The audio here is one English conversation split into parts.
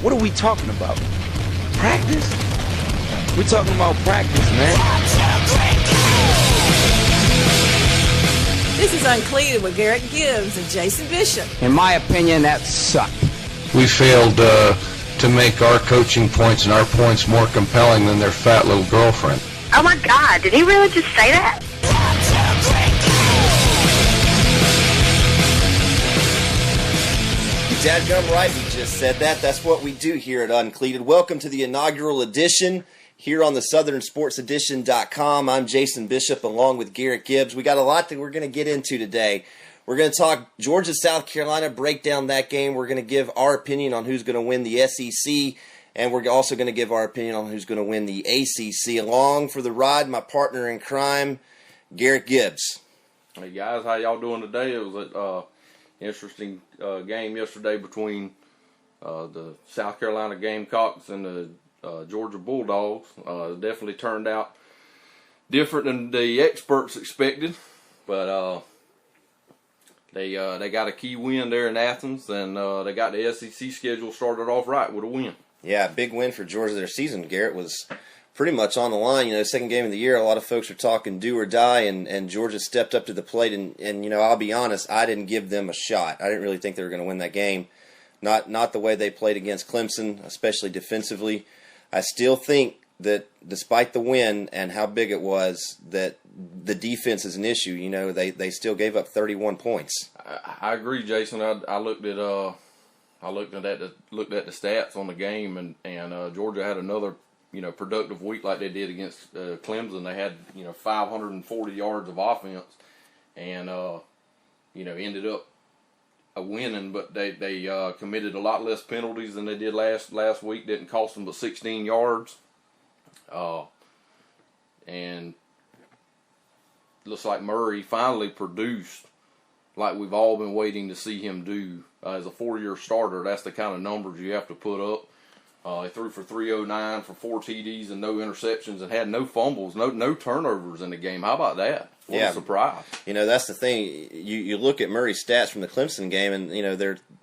What are we talking about? Practice? We're talking about practice, man. This is Uncleated with Garrett, Gibbs, and Jason Bishop. In my opinion, that sucked. We failed to make our coaching points and our points more compelling than their fat little girlfriend. Oh my God, did he really just say that? Dadgum right, he just said that. That's what we do here at Uncleated. Welcome to the inaugural edition here on the SouthernSportsEdition.com. I'm Jason Bishop along with Garrett Gibbs. We got a lot that we're going to get into today. We're going to talk Georgia, South Carolina, break down that game. We're going to give our opinion on who's going to win the SEC, and we're also going to give our opinion on who's going to win the ACC. Along for the ride, my partner in crime, Garrett Gibbs. Hey guys, how y'all doing today? It was an interesting game yesterday between the South Carolina Gamecocks and the Georgia Bulldogs. Definitely turned out different than the experts expected, but they got a key win there in Athens, and they got the SEC schedule started off right with a win. Yeah, big win for Georgia. Their season, Garrett, was pretty much on the line. You know, second game of the year, a lot of folks are talking do or die, and Georgia stepped up to the plate. And you know, I'll be honest, I didn't give them a shot. I didn't really think they were going to win that game. Not the way they played against Clemson, especially defensively. I still think that despite the win and how big it was, that the defense is an issue. You know, they still gave up 31 points. I agree, Jason. I looked at the stats on the game, and Georgia had another productive week like they did against Clemson. They had 540 yards of offense, and ended up winning. But they committed a lot less penalties than they did last week. Didn't cost them but 16 yards. And looks like Murray finally produced like we've all been waiting to see him do. As a 4-year starter, that's the kind of numbers you have to put up. He threw for 309 for 4 TDs and no interceptions, and had no fumbles, no turnovers in the game. How about that? What a surprise. You know, that's the thing. You look at Murray's stats from the Clemson game, and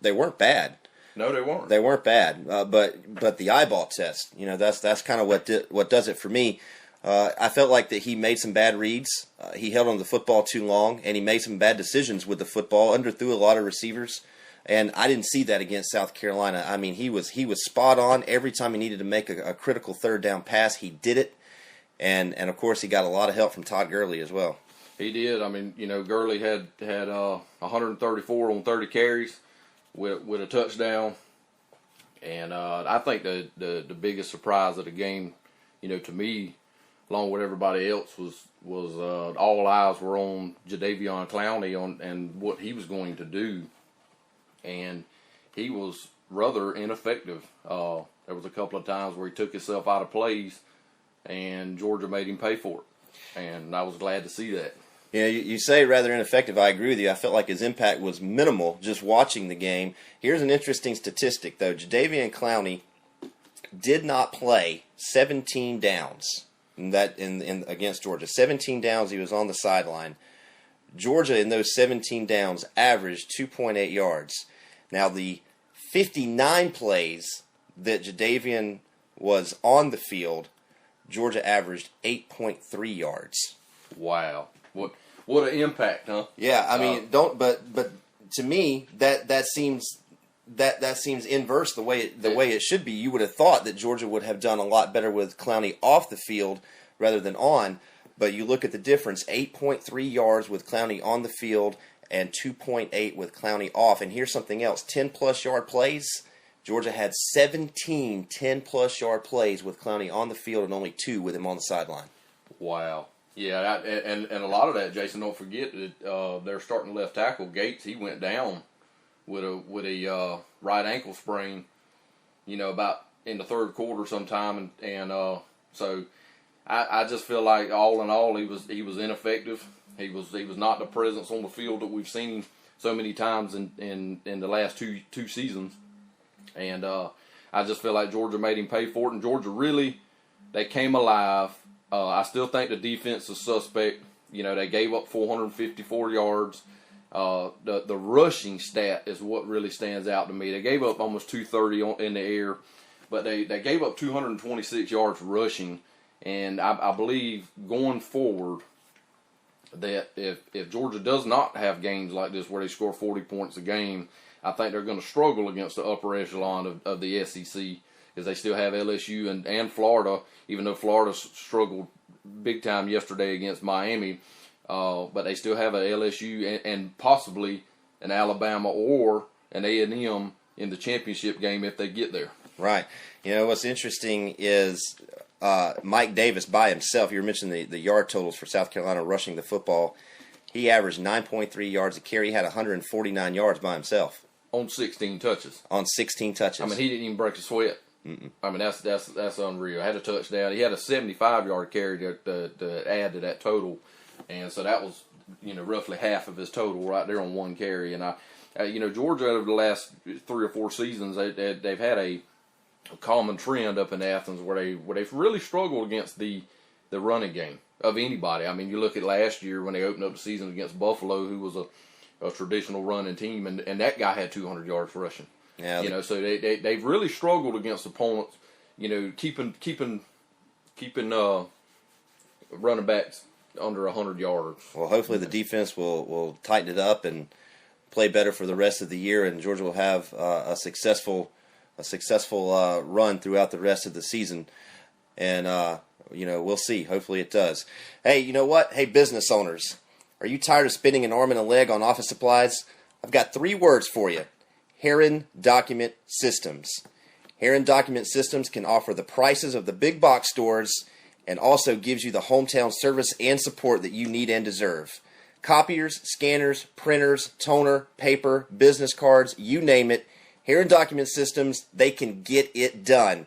they weren't bad. No, they weren't. They weren't bad. But the eyeball test, that's kind of what does it for me. I felt like that he made some bad reads. He held on to the football too long, and he made some bad decisions with the football. Underthrew a lot of receivers. And I didn't see that against South Carolina. I mean, he was spot on every time he needed to make a critical third down pass. He did it, and of course he got a lot of help from Todd Gurley as well. He did. I mean, Gurley had 134 on 30 carries with a touchdown, and I think the biggest surprise of the game, to me, along with everybody else, was all eyes were on Jadeveon Clowney and what he was going to do. And he was rather ineffective. There was a couple of times where he took himself out of plays, and Georgia made him pay for it. And I was glad to see that. Yeah, you say rather ineffective. I agree with you. I felt like his impact was minimal just watching the game. Here's an interesting statistic, though. Jadeveon Clowney did not play 17 downs in against Georgia. 17 downs, he was on the sideline. Georgia, in those 17 downs, averaged 2.8 yards. Now, the 59 plays that Jadeveon was on the field, Georgia averaged 8.3 yards. Wow. What an impact, huh? Yeah, I mean, but to me, that seems inverse the way it should be. You would have thought that Georgia would have done a lot better with Clowney off the field rather than on. But you look at the difference, 8.3 yards with Clowney on the field and 2.8 with Clowney off. And here's something else, 10-plus yard plays. Georgia had 17 10-plus yard plays with Clowney on the field and only 2 with him on the sideline. Wow. Yeah, and a lot of that, Jason, don't forget that their starting left tackle, Gates, he went down with a right ankle sprain, about in the third quarter sometime. And so I just feel like all in all he was ineffective. He was not the presence on the field that we've seen so many times in the last two seasons. And I just feel like Georgia made him pay for it. And Georgia really, they came alive. I still think the defense is suspect. They gave up 454 yards. The rushing stat is what really stands out to me. They gave up almost 230 in the air, but they gave up 226 yards rushing. And I believe going forward that if Georgia does not have games like this where they score 40 points a game, I think they're going to struggle against the upper echelon of the SEC, because they still have LSU and Florida, even though Florida struggled big time yesterday against Miami. But they still have a LSU and possibly an Alabama or an A&M in the championship game if they get there. Right. You know, what's interesting is Mike Davis by himself, you were mentioning the yard totals for South Carolina rushing the football. He averaged 9.3 yards a carry. He had 149 yards by himself. On 16 touches. On 16 touches. I mean, he didn't even break a sweat. Mm-mm. I mean, that's unreal. Had a touchdown. He had a 75-yard carry to add to that total. And so that was, roughly half of his total right there on one carry. And Georgia over the last 3 or 4 seasons, they've had a common trend up in Athens where they've really struggled against the running game of anybody. I mean, you look at last year when they opened up the season against Buffalo, who was a traditional running team, and that guy had 200 yards rushing. Yeah, so they've really struggled against opponents. Keeping running backs under 100 yards. Well, hopefully the defense will tighten it up and play better for the rest of the year, and Georgia will have a successful run throughout the rest of the season. And we'll see. Hopefully it does. Hey, you know what? Hey, business owners, are you tired of spending an arm and a leg on office supplies? I've got 3 words for you: Heron Document Systems. Heron Document Systems can offer the prices of the big box stores and also gives you the hometown service and support that you need and deserve. Copiers, scanners, printers, toner, paper, business cards, you name it. Heron Document Systems, they can get it done.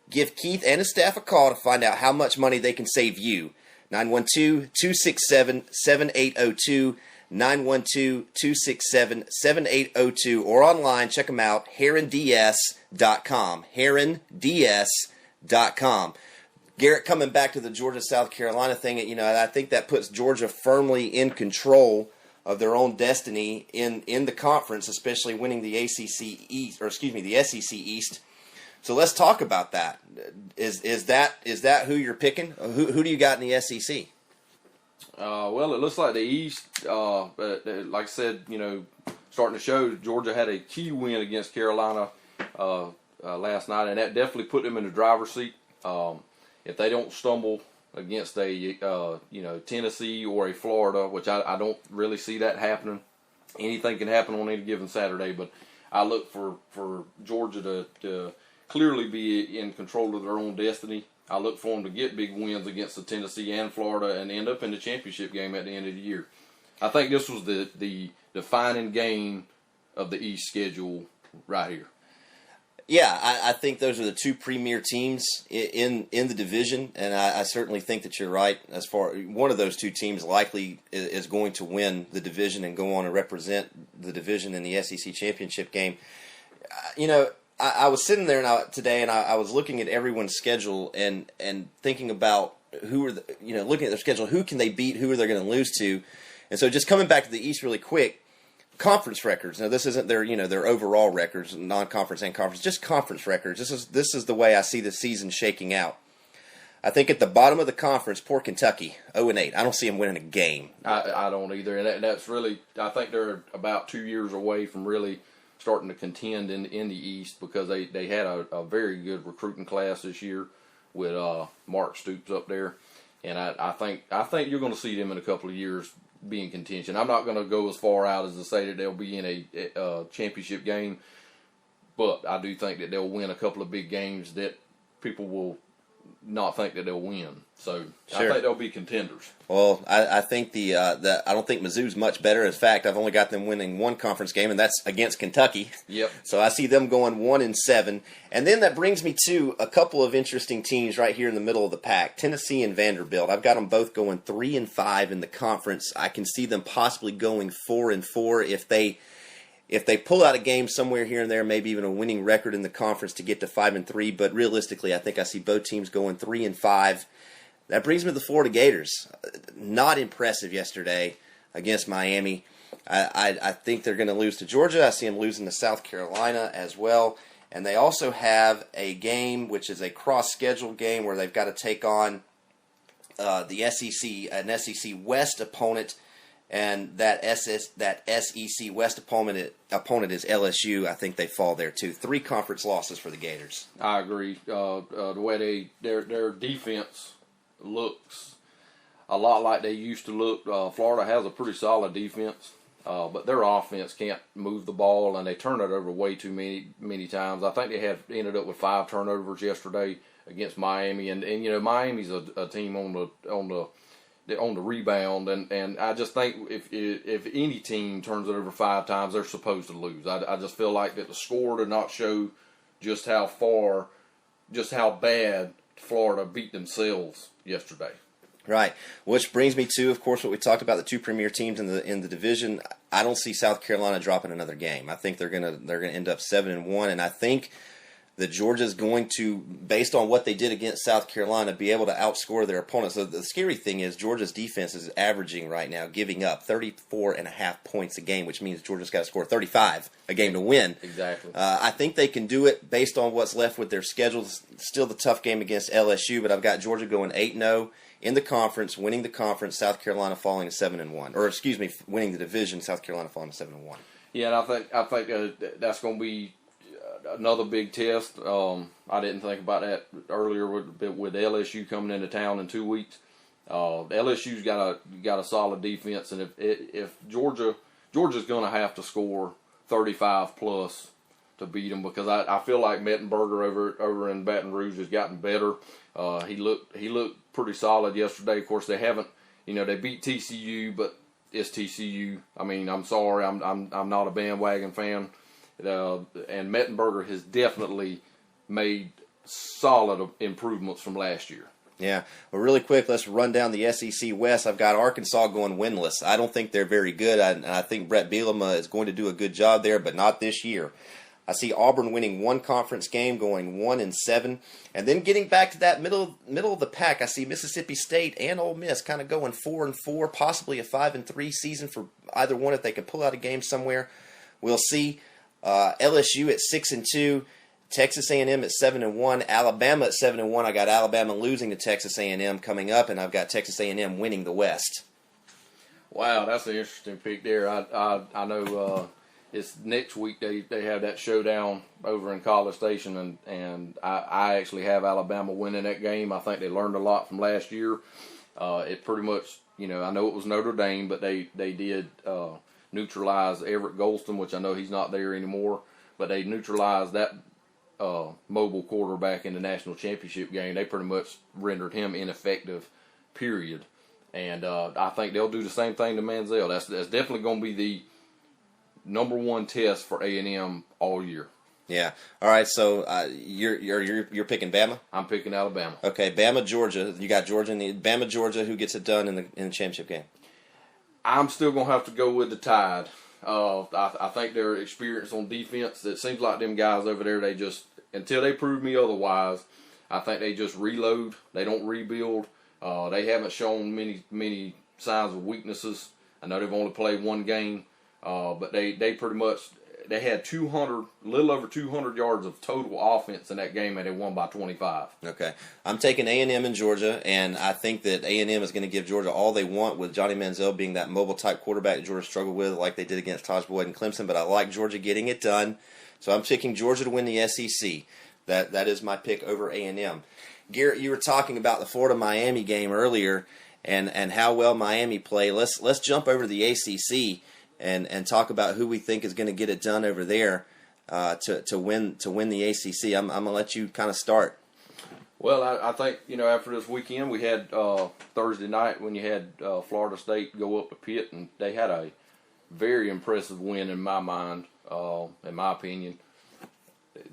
Give Keith and his staff a call to find out how much money they can save you. 912-267-7802, 912-267-7802, or online, check them out, HeronDS.com, HeronDS.com. Garrett, coming back to the Georgia-South Carolina thing, I think that puts Georgia firmly in control of their own destiny in the conference, especially winning the ACC East, the SEC East. So let's talk about that. Is that who you're picking? Who do you got in the SEC? Well, it looks like the East. But like I said, starting to show Georgia had a key win against Carolina last night, and that definitely put them in the driver's seat. If they don't stumble against a Tennessee or a Florida, which I don't really see that happening. Anything can happen on any given Saturday, but I look for Georgia to clearly be in control of their own destiny. I look for them to get big wins against the Tennessee and Florida and end up in the championship game at the end of the year. I think this was the defining game of the East schedule right here. Yeah, I think those are the 2 premier teams in the division, and I certainly think that you're right. As far one of those 2 teams likely is going to win the division and go on and represent the division in the SEC championship game. I was sitting there today, and I was looking at everyone's schedule and thinking about who are looking at their schedule, who can they beat, who are they going to lose to, and so just coming back to the East really quick. Conference records. Now, this isn't their overall records, non-conference and conference, just conference records. This is the way I see the season shaking out. I think at the bottom of the conference, poor Kentucky, 0-8. I don't see them winning a game. I don't either, and that's really. I think they're about 2 years away from really starting to contend in the East, because they had a very good recruiting class this year with Mark Stoops up there, and I think you're going to see them in a couple of years be in contention. I'm not going to go as far out as to say that they'll be in a championship game, but I do think that they'll win a couple of big games that people will not think that they'll win. So sure. I think they'll be contenders. Well, I think I don't think Mizzou's much better. In fact, I've only got them winning 1 conference game, and that's against Kentucky. Yep. So I see them going 1-7, and then that brings me to a couple of interesting teams right here in the middle of the pack: Tennessee and Vanderbilt. I've got them both going 3-5 in the conference. I can see them possibly going 4-4 if they pull out a game somewhere here and there, maybe even a winning record in the conference to get to 5-3. But realistically, I think I see both teams going 3-5. That brings me to the Florida Gators. Not impressive yesterday against Miami. I think they're going to lose to Georgia. I see them losing to South Carolina as well. And they also have a game which is a cross-scheduled game where they've got to take on the SEC, an SEC West opponent, and that SEC West opponent is LSU. I think they fall there too. 3 conference losses for the Gators. I agree. The way their defense looks a lot like they used to look. Florida has a pretty solid defense, but their offense can't move the ball, and they turn it over way too many times. I think they ended up with 5 turnovers yesterday against Miami, and you know, Miami's a team on the rebound, and I just think if any team turns it over 5 times, they're supposed to lose. I just feel like that the score did not show just how bad Florida beat themselves yesterday. Right, which brings me to, of course, what we talked about, the 2 premier teams in the division. I don't see South Carolina dropping another game. I think they're gonna end up 7-1, and I think that Georgia's going to, based on what they did against South Carolina, be able to outscore their opponents. So the scary thing is Georgia's defense is averaging right now, giving up 34.5 points a game, which means Georgia's got to score 35 a game to win. Exactly. I think they can do it based on what's left with their schedules. Still the tough game against LSU, but I've got Georgia going 8-0 in the conference, winning the conference, South Carolina falling to 7-1. Or, excuse me, winning the division, South Carolina falling to 7-1. Yeah, and I think that's going to be another big test. I didn't think about that earlier with LSU coming into town in 2 weeks. LSU's got a solid defense, and if Georgia's going to have to score 35 plus to beat them, because I feel like Mettenberger over in Baton Rouge has gotten better. He looked pretty solid yesterday. Of course, they haven't, they beat TCU, but it's TCU. I mean, I'm sorry, I'm not a bandwagon fan. And Mettenberger has definitely made solid improvements from last year. Yeah. Well, really quick, let's run down the SEC West. I've got Arkansas going winless. I don't think they're very good. I think Brett Bielema is going to do a good job there, but not this year. I see Auburn winning 1 conference game, going 1-7, and then getting back to that middle of the pack. I see Mississippi State and Ole Miss kind of going 4-4, possibly a 5-3 season for either one if they can pull out a game somewhere. We'll see. LSU at 6-2, Texas A&M at 7-1, Alabama at 7-1. I got Alabama losing to Texas A&M coming up, and I've got Texas A&M winning the West. Wow, that's an interesting pick there. I know it's next week they have that showdown over in College Station, and I actually have Alabama winning that game. I think they learned a lot from last year. It pretty much, I know it was Notre Dame, but they did neutralize Everett Golston, which I know he's not there anymore, but they neutralized that mobile quarterback in the national championship game. They pretty much rendered him ineffective, period. And I think they'll do the same thing to Manziel. That's definitely going to be the number 1 test for A&M all year. Yeah. All right. So you're picking Bama? I'm picking Alabama. Okay. Bama, Georgia. You got Georgia. Bama, Georgia. Who gets it done in the championship game? I'm still going to have to go with the Tide. I think their experience on defense, it seems like them guys over there, they just, until they prove me otherwise, I think they just reload. They don't rebuild. They haven't shown many signs of weaknesses. I know they've only played 1 game, but they pretty much, they had little over 200 yards of total offense in that game, and they won by 25. Okay. I'm taking A&M in Georgia, and I think that A&M is going to give Georgia all they want, with Johnny Manziel being that mobile-type quarterback that Georgia struggled with like they did against Taj Boyd and Clemson, but I like Georgia getting it done. So I'm picking Georgia to win the SEC. That is my pick over A&M. Garrett, you were talking about the Florida-Miami game earlier and how well Miami played. Let's jump over to the ACC and talk about who we think is going to get it done over there to win the ACC. I'm going to let you kind of start. Well, I think, after this weekend, we had Thursday night when you had Florida State go up to Pitt, and they had a very impressive win in my mind, in my opinion.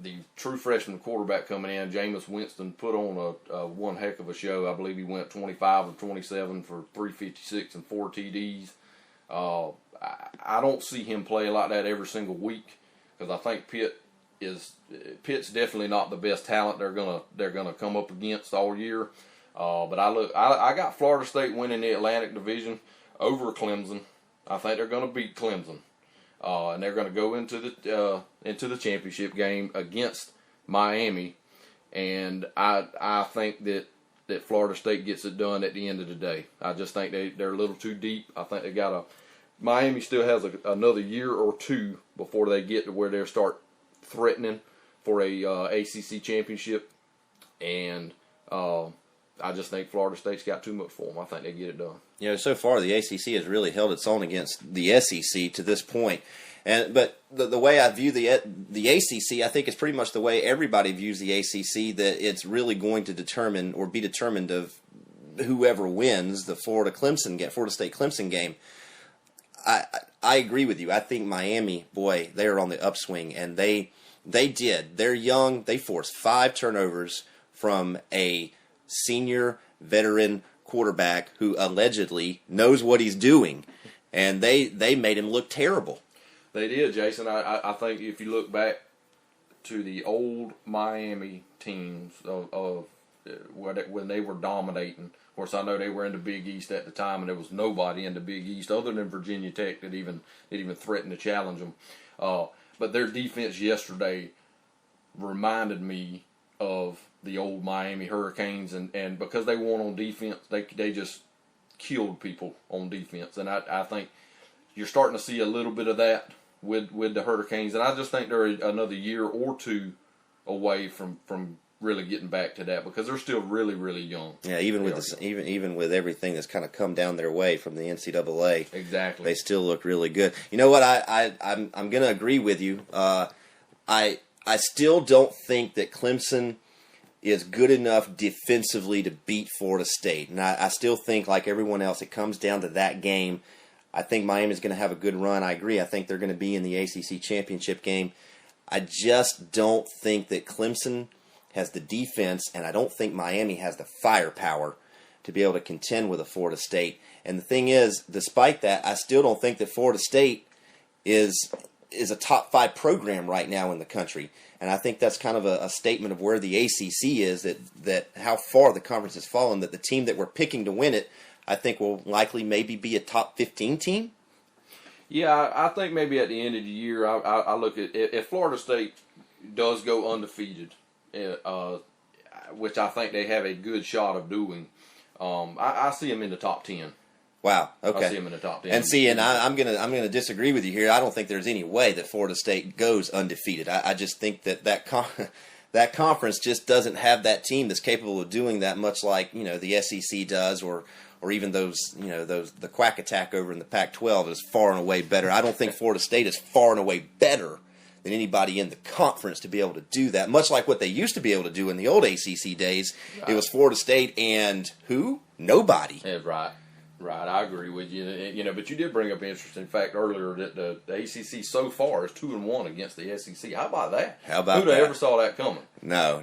The true freshman quarterback coming in, Jameis Winston, put on a one heck of a show. I believe he went 25 of 27 for 356 and 4 TDs. I don't see him play like that every single week, because I think Pitt's definitely not the best talent they're gonna come up against all year. But I got Florida State winning the Atlantic Division over Clemson. I think they're going to beat Clemson, and they're going to go into the championship game against Miami. And I think that Florida State gets it done at the end of the day. I just think they're a little too deep. I think they got Miami still has another year or two before they get to where they'll start threatening for a ACC championship. And I just think Florida State's got too much for them. I think they get it done. So far the ACC has really held its own against the SEC to this point. But the way I view the ACC, I think is pretty much the way everybody views the ACC, that it's really going to determine or be determined of whoever wins the Florida State Clemson game. I agree with you. I think Miami, boy, they are on the upswing, and they did. They're young. They forced 5 turnovers from a senior veteran quarterback who allegedly knows what he's doing, and they made him look terrible. They did, Jason. I think if you look back to the old Miami teams of when they were dominating. Of course, I know they were in the Big East at the time, and there was nobody in the Big East other than Virginia Tech that even threatened to challenge them. But their defense yesterday reminded me of the old Miami Hurricanes, and because they won on defense, they just killed people on defense. And I think you're starting to see a little bit of that with the Hurricanes, and I just think they're another year or two away from really getting back to that, because they're still really, really young. Yeah, even with everything that's kind of come down their way from the NCAA, exactly, they still look really good. You know what? I'm going to agree with you. I still don't think that Clemson is good enough defensively to beat Florida State, and I still think, like everyone else, it comes down to that game. I think Miami's going to have a good run. I agree. I think they're going to be in the ACC championship game. I just don't think that Clemson has the defense, and I don't think Miami has the firepower to be able to contend with a Florida State. And the thing is, despite that, I still don't think that Florida State is a top 5 program right now in the country. And I think that's kind of a statement of where the ACC is, that how far the conference has fallen, that the team that we're picking to win it, I think will likely maybe be a top 15 team. Yeah, I think maybe at the end of the year, I look at if Florida State does go undefeated, which I think they have a good shot of doing. I see them in the top 10. Wow. Okay. I see them in the top 10. And see, and I'm gonna disagree with you here. I don't think there's any way that Florida State goes undefeated. I just think that conference just doesn't have that team that's capable of doing that, much like the SEC does, or even the Quack Attack over in the Pac-12 is far and away better. I don't think Florida State is far and away better than anybody in the conference to be able to do that. Much like what they used to be able to do in the old ACC days. Right. It was Florida State and who? Nobody. Yeah, right. I agree with you. But you did bring up an interesting fact earlier that the ACC so far is 2-1 against the SEC. How about that? Who'd have ever saw that coming? No.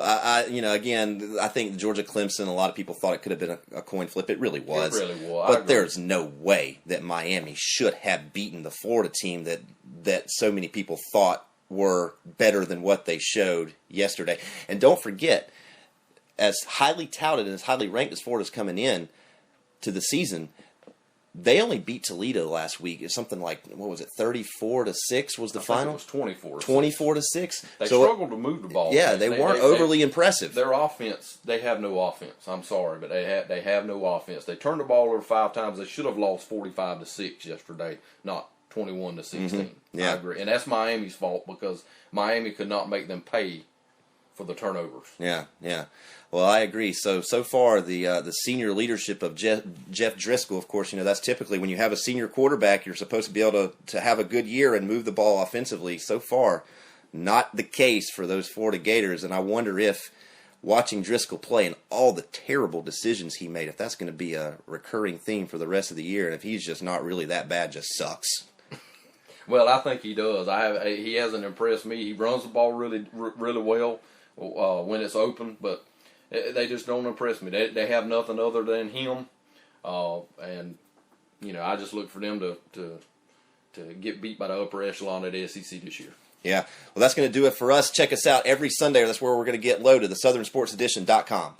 Again, I think Georgia Clemson, a lot of people thought it could have been a coin flip. It really was. It really was. But there's no way that Miami should have beaten the Florida team that so many people thought were better than what they showed yesterday. And don't forget, as highly touted and as highly ranked as Florida's coming in to the season, they only beat Toledo last week. It's something like, what was it, 34-6 was the final? It was 24-6. They struggled to move the ball. Yeah, they weren't overly impressive. Their offense, they have no offense. I'm sorry, but they have no offense. They turned the ball over 5 times. They should have lost 45-6 yesterday, not 21-16. Mm-hmm. Yeah. I agree, and that's Miami's fault, because Miami could not make them pay for the turnovers. Yeah. Well, I agree. So far, the senior leadership of Jeff Driscoll, of course, that's typically when you have a senior quarterback, you're supposed to be able to have a good year and move the ball offensively. So far, not the case for those Florida Gators, and I wonder if watching Driscoll play and all the terrible decisions he made, if that's going to be a recurring theme for the rest of the year, and if he's just not really that bad, just sucks. Well, I think he does. He hasn't impressed me. He runs the ball really, really well when it's open, but they just don't impress me. They have nothing other than him, and I just look for them to get beat by the upper echelon of the SEC this year. Yeah, well, that's going to do it for us. Check us out every Sunday. That's where we're going to get loaded. TheSouthernSportsEdition.com.